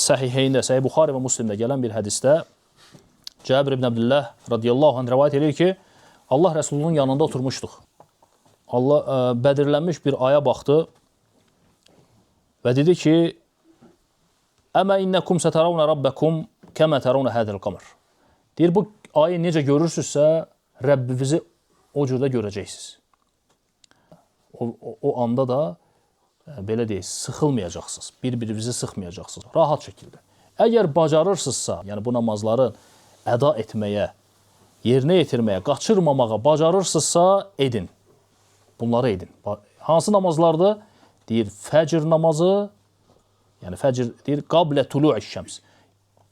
Səhiheyndə, Səhih Buxari və Müslimdə gələn bir hədisdə Cabir ibn Abdullah radiyallahu anh rəvayət edir ki, Allah Rəsulunun yanında oturmuşduq. Allah bədirlənmiş bir aya baxdı və dedi ki, Əmə innəkum sətəravnə rabbəkum kəmə təravnə hədəl qamər. Deyir, bu ayı necə görürsünüzsə, Rəbbinizi o cürdə görəcəksiniz. O anda da belə deyək, sıxılmayacaqsınız, bir-birinizi sıxmayacaqsınız, rahat şəkildə. Əgər bacarırsınızsa, yəni bu namazları əda etməyə, yerinə yetirməyə, qaçırmamağa bacarırsınızsa, edin. Bunları edin. Hansı namazlardır? Deyir, fəcr namazı, yəni fəcr deyir, qablə tulu'i şəms.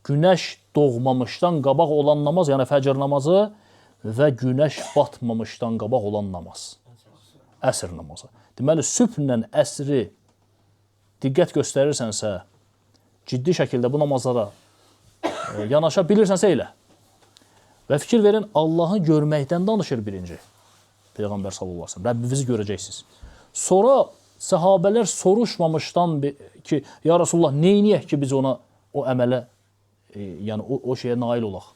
Günəş doğmamışdan qabaq olan namaz, yəni fəcr namazı və günəş batmamışdan qabaq olan namaz. Əsr namazı. Deməli, sübhlə əsri diqqət göstərirsənsə, ciddi şəkildə bu namazlara yanaşa bilirsənsə elə. Və fikir verin, Allahı görməkdən danışır birinci. Peyğəmbər sallallahu aleyhi ve sellem. Rəbbinizi görəcəksiniz. Sonra səhabələr soruşmamışdan ki, ya Rasulullah, neyniyək ki biz ona o əmələ, yəni o şeyə nail olaq.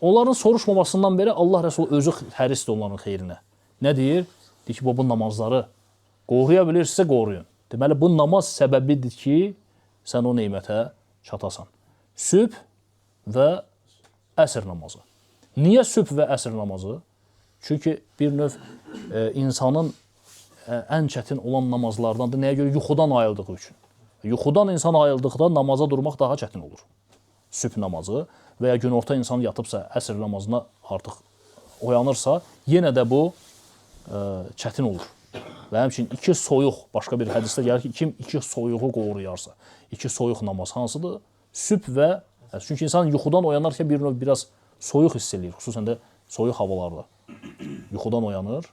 Onların soruşmamasından beri Allah Resulü özü hərisdir onların xeyrinə. Nə deyir? Deyir ki, bu namazları qoruya bilirsə qoruyun. Deməli, bu namaz səbəbidir ki, sən o neymətə çatasan. Sübh və əsr namazı. Niyə sübh və əsr namazı? Çünki bir növ insanın ən çətin olan namazlardandır. Nəyə görə? Yuxudan ayıldığı üçün. Yuxudan insan ayıldıqda namaza durmaq daha çətin olur. Sübh namazı və ya günorta insan yatıbsa, əsr namazına artıq oyanırsa, yenə də bu çətin olur. Və həmçinin iki soyuq, başqa bir hədisdə gəlir ki, kim iki soyuğu qoruyarsa, iki soyuq namaz hansıdır? Sübh və, çünki insan yuxudan oyanarkən bir növ biraz soyuq hiss edir, xüsusən də soyuq havalarda. Yuxudan oyanır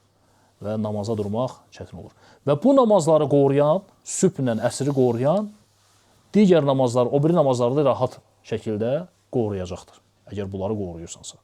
və namaza durmaq çətin olur. Və bu namazları qoruyan, sübhlə əsri qoruyan, digər namazlar, o biri namazları da rahat şəkildə qoruyacaqdır. Əgər bunları qoruyursansa.